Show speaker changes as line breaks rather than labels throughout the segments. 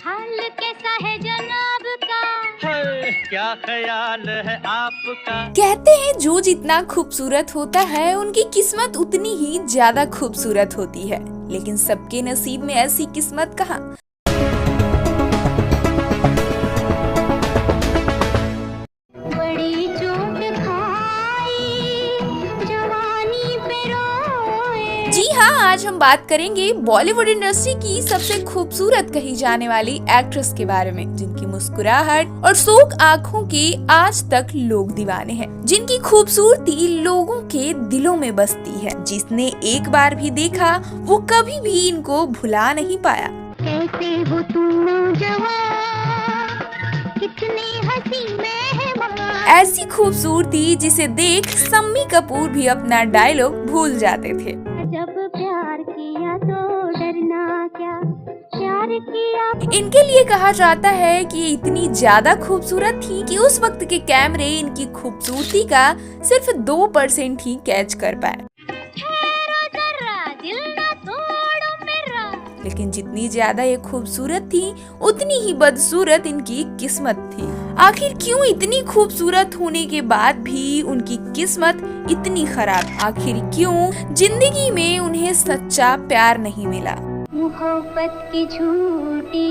हाल कैसा है जनाब का?
क्या ख्याल है आपका?
कहते हैं जो जितना खूबसूरत होता है उनकी किस्मत उतनी ही ज्यादा खूबसूरत होती है, लेकिन सबके नसीब में ऐसी किस्मत कहाँ।
बड़ी चोट खाई जवानी पे रोए।
जी हाँ, आज हम बात करेंगे बॉलीवुड इंडस्ट्री की सबसे खूबसूरत कही जाने वाली एक्ट्रेस के बारे में, जिनकी मुस्कुराहट और शोक आँखों के आज तक लोग दीवाने हैं, जिनकी खूबसूरती लोगों के दिलों में बसती है। जिसने एक बार भी देखा वो कभी भी इनको भुला नहीं पाया।
कैसे हो तुम नौजवान, कितनी हंसी मेहमान।
ऐसी खूबसूरती जिसे देख शम्मी कपूर भी अपना डायलॉग भूल जाते थे।
जब प्यार किया तो डरना क्या, प्यार किया।
इनके लिए कहा जाता है कि ये इतनी ज्यादा खूबसूरत थी कि उस वक्त के कैमरे इनकी खूबसूरती का सिर्फ 2% ही कैच कर पाए।
ठहरो जरा, दिल ना तोड़ो मेरा।
लेकिन जितनी ज्यादा ये खूबसूरत थी उतनी ही बदसूरत इनकी किस्मत थी। आखिर क्यों इतनी खूबसूरत होने के बाद भी उनकी किस्मत इतनी खराब? आखिर क्यों जिंदगी में उन्हें सच्चा प्यार नहीं मिला?
मोहब्बत की झूठी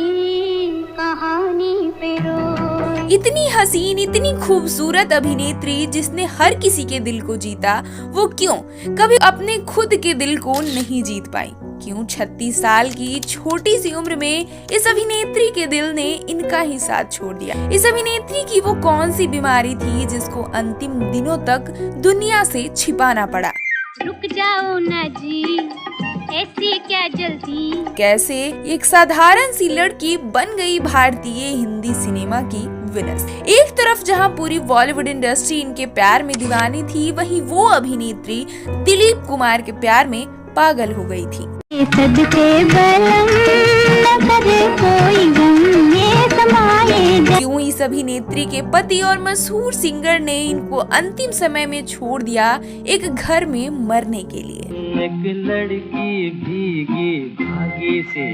कहानी पे रोए।
इतनी हसीन, इतनी खूबसूरत अभिनेत्री जिसने हर किसी के दिल को जीता, वो क्यों कभी अपने खुद के दिल को नहीं जीत पाई? क्यों 36 साल की छोटी सी उम्र में इस अभिनेत्री के दिल ने इनका ही साथ छोड़ दिया? इस अभिनेत्री की वो कौन सी बीमारी थी जिसको अंतिम दिनों तक दुनिया से छिपाना पड़ा?
रुक जाओ ना जी, ऐसी क्या जल्दी।
कैसे एक साधारण सी लड़की बन गई भारतीय हिंदी सिनेमा की विनर। एक तरफ जहां पूरी बॉलीवुड इंडस्ट्री इनके प्यार में दीवानी थी, वहीं वो अभिनेत्री दिलीप कुमार के प्यार में पागल हो गई थी। क्यों इस अभिनेत्री के पति और मशहूर सिंगर ने इनको अंतिम समय में छोड़ दिया एक घर में मरने के लिए?
एक लड़की भीगी भागी से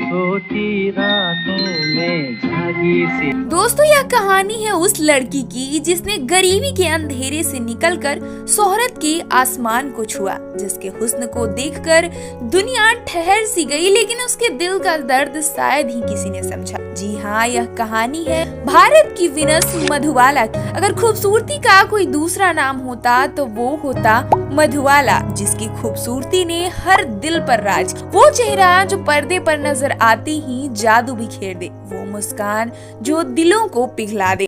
सोती रातों में जागी से।
दोस्तों, यह कहानी है उस लड़की की जिसने गरीबी के अंधेरे से निकलकर शोहरत के आसमान को छुआ, जिसके हुस्न को देखकर दुनिया ठहर सी गई, लेकिन उसके दिल का दर्द शायद ही किसी ने समझा। जी हाँ, यह कहानी है भारत की विनस मधुबाला की। अगर खूबसूरती का कोई दूसरा नाम होता तो वो होता मधुबाला, जिसकी खूबसूरती ने हर दिल पर राज किया। वो चेहरा जो पर्दे पर नजर आते ही जादू बिखेर दे, वो मुस्कान जो दिलों को पिघला दे।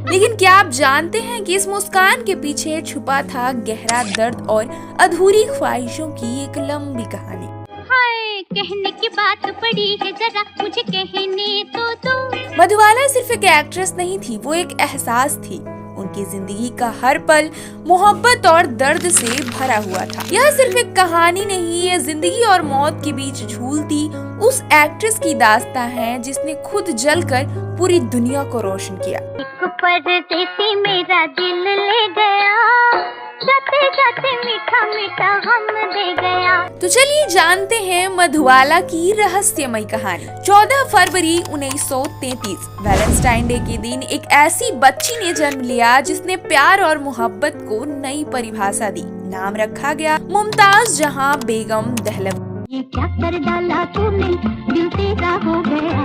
लेकिन क्या आप जानते हैं कि इस मुस्कान के पीछे छुपा था गहरा दर्द और अधूरी ख्वाहिशों की एक लंबी कहानी?
हाय, कहने की बात पड़ी है, जरा मुझे कहने तो दो।
मधुबाला सिर्फ एक एक्ट्रेस नहीं थी, वो एक एहसास थी। उनकी जिंदगी का हर पल मोहब्बत और दर्द से भरा हुआ था। यह सिर्फ एक कहानी नहीं, ये जिंदगी और मौत के बीच झूलती उस एक्ट्रेस की दास्तां है जिसने खुद जलकर पूरी दुनिया को रोशन किया।
एक परदेसी मेरा दिल ले गया, जाते जाते मीठा मीठा गम दे गया।
तो चलिए जानते हैं मधुबाला की रहस्यमयी कहानी। 14 फरवरी 1933 वैलेंटाइन डे के दिन एक ऐसी बच्ची ने जन्म लिया जिसने प्यार और मोहब्बत को नई परिभाषा दी। नाम रखा गया मुमताज जहां बेगम दहलवी।
ये क्या कर डाला तूने, दिल तेरा हो गया,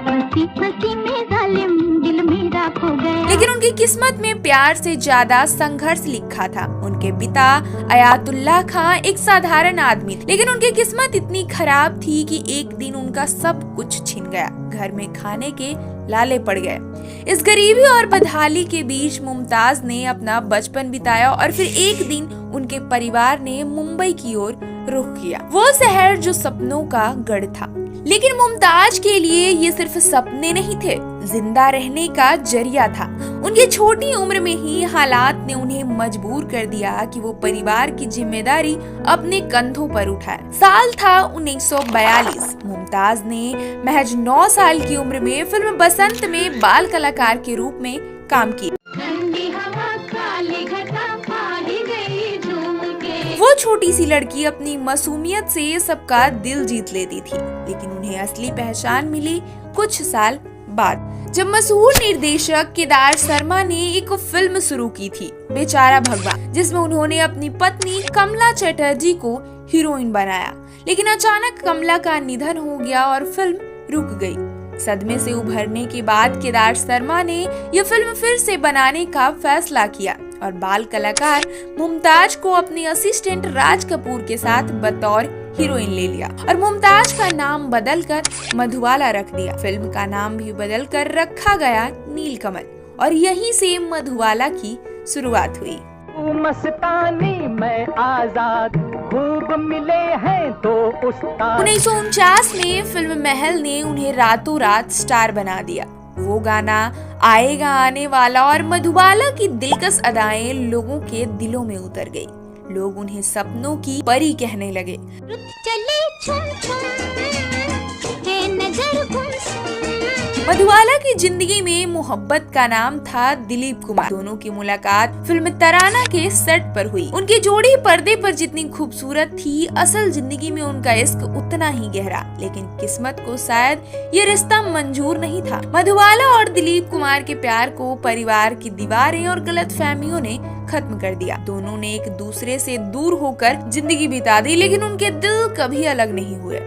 हंसी हंसी में जालिम दिल मेरा खो गया।
लेकिन उनकी किस्मत में प्यार से ज्यादा संघर्ष लिखा था। उनके पिता अयातुल्लाह खां एक साधारण आदमी थे, लेकिन उनकी किस्मत इतनी खराब थी कि एक दिन उनका सब कुछ छिन गया। घर में खाने के लाले पड़ गए। इस गरीबी और बदहाली के बीच मुमताज ने अपना बचपन बिताया और फिर एक दिन उनके परिवार ने मुंबई की ओर रुख किया, वो शहर जो सपनों का गढ़ था। लेकिन मुमताज के लिए ये सिर्फ सपने नहीं थे, जिंदा रहने का जरिया था। उनकी छोटी उम्र में ही हालात ने उन्हें मजबूर कर दिया कि वो परिवार की जिम्मेदारी अपने कंधों पर उठाए। साल था 1942। मुमताज ने महज 9 साल की उम्र में फिल्म बसंत में बाल कलाकार के रूप में काम किया।
ठंडी हवा काले घटा पाली गई झूम के।
वो छोटी सी लड़की अपनी मासूमियत से सबका दिल जीत लेती थी, लेकिन उन्हें असली पहचान मिली कुछ साल बाद, जब मशहूर निर्देशक केदार शर्मा ने एक फिल्म शुरू की थी, बेचारा भगवान, जिसमें उन्होंने अपनी पत्नी कमला चटर्जी को हीरोइन बनाया। लेकिन अचानक कमला का निधन हो गया और फिल्म रुक गई। सदमे से उभरने के बाद केदार शर्मा ने यह फिल्म फिर से बनाने का फैसला किया और बाल कलाकार मुमताज को अपने असिस्टेंट राज कपूर के साथ बतौर हीरोइन ले लिया और मुमताज का नाम बदलकर मधुबाला रख दिया। फिल्म का नाम भी बदलकर रखा गया नीलकमल और यहीं से मधुबाला की शुरुआत हुई।
मस्तानी में आजाद खूब मिले हैं तो उस्ताद।
1949 में फिल्म महल ने उन्हें रातों रात स्टार बना दिया। वो गाना आएगा आने वाला और मधुबाला की दिलकश अदाएं लोगों के दिलों में उतर गई। लोग उन्हें सपनों की परी कहने लगे।
चले छुम छुम है नजर गुमसुम।
मधुबाला की जिंदगी में मोहब्बत का नाम था दिलीप कुमार। दोनों की मुलाकात फिल्म तराना के सेट पर हुई। उनकी जोड़ी पर्दे पर जितनी खूबसूरत थी, असल जिंदगी में उनका इश्क उतना ही गहरा। लेकिन किस्मत को शायद ये रिश्ता मंजूर नहीं था। मधुबाला और दिलीप कुमार के प्यार को परिवार की दीवारें और गलतफहमियों ने खत्म कर दिया। दोनों ने एक दूसरे से दूर होकर जिंदगी बिता दी, लेकिन उनके दिल कभी अलग नहीं हुए।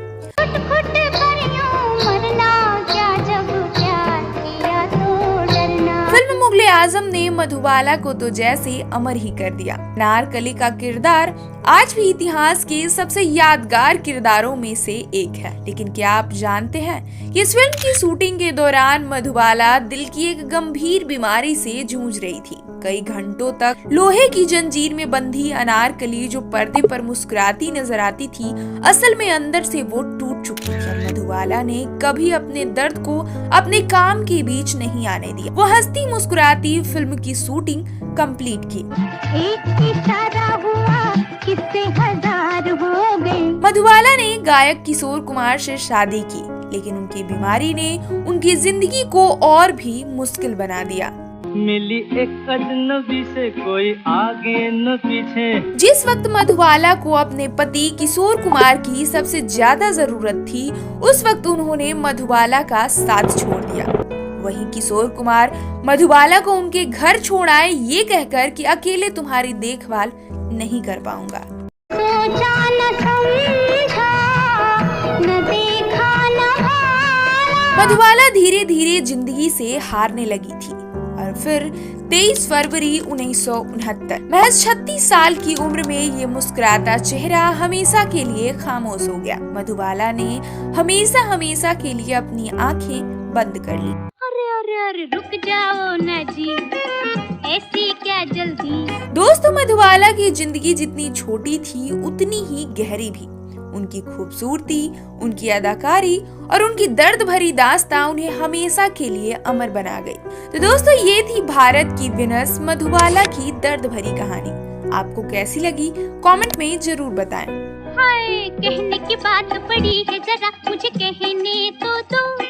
फिल्म मुगले आजम ने मधुबाला को तो जैसे अमर ही कर दिया। अनारकली का किरदार आज भी इतिहास के सबसे यादगार किरदारों में से एक है। लेकिन क्या आप जानते हैं, इस फिल्म की शूटिंग के दौरान मधुबाला दिल की एक गंभीर बीमारी से जूझ रही थी। कई घंटों तक लोहे की जंजीर में बंधी अनारकली जो पर्दे पर मुस्कुराती नजर आती थी, असल में अंदर से वो टूट चुकी थी। मधुबाला ने कभी अपने दर्द को अपने काम के बीच नहीं आने दिया। वो हंसती मुस्कुराती फिल्म की शूटिंग कंप्लीट की।
एक इशारा हुआ किससे हजार हो गए।
मधुबाला ने गायक किशोर कुमार से शादी की, लेकिन उनकी बीमारी ने उनकी जिंदगी को और भी मुश्किल बना दिया।
मिली एक अजनबी से कोई आगे न पीछे।
जिस वक्त मधुबाला को अपने पति किशोर कुमार की सबसे ज्यादा जरूरत थी, उस वक्त उन्होंने मधुबाला का साथ छोड़ दिया। वहीं किशोर कुमार मधुबाला को उनके घर छोड़ आए, ये कहकर कि अकेले तुम्हारी देखभाल नहीं कर पाऊंगा।
सोचा न समझा न देखा न भाला।
मधुबाला धीरे धीरे जिंदगी से हारने लगी थी और फिर 23 फरवरी 1969 महज 36 साल की उम्र में ये मुस्कुराता चेहरा हमेशा के लिए खामोश हो गया। मधुबाला ने हमेशा हमेशा के लिए अपनी आंखें बंद कर ली।
अरे अरे अरे रुक जाओ ना जी, ऐसी क्या जल्दी।
दोस्तों, मधुबाला की जिंदगी जितनी छोटी थी उतनी ही गहरी भी। उनकी खूबसूरती, उनकी अदाकारी और उनकी दर्द भरी दास्तां उन्हें हमेशा के लिए अमर बना गई। तो दोस्तों, ये थी भारत की विनस मधुबाला की दर्द भरी कहानी। आपको कैसी लगी कमेंट में जरूर बताएं।
हाय, कहने की बात बड़ी है, जरा मुझे कहने तो दो।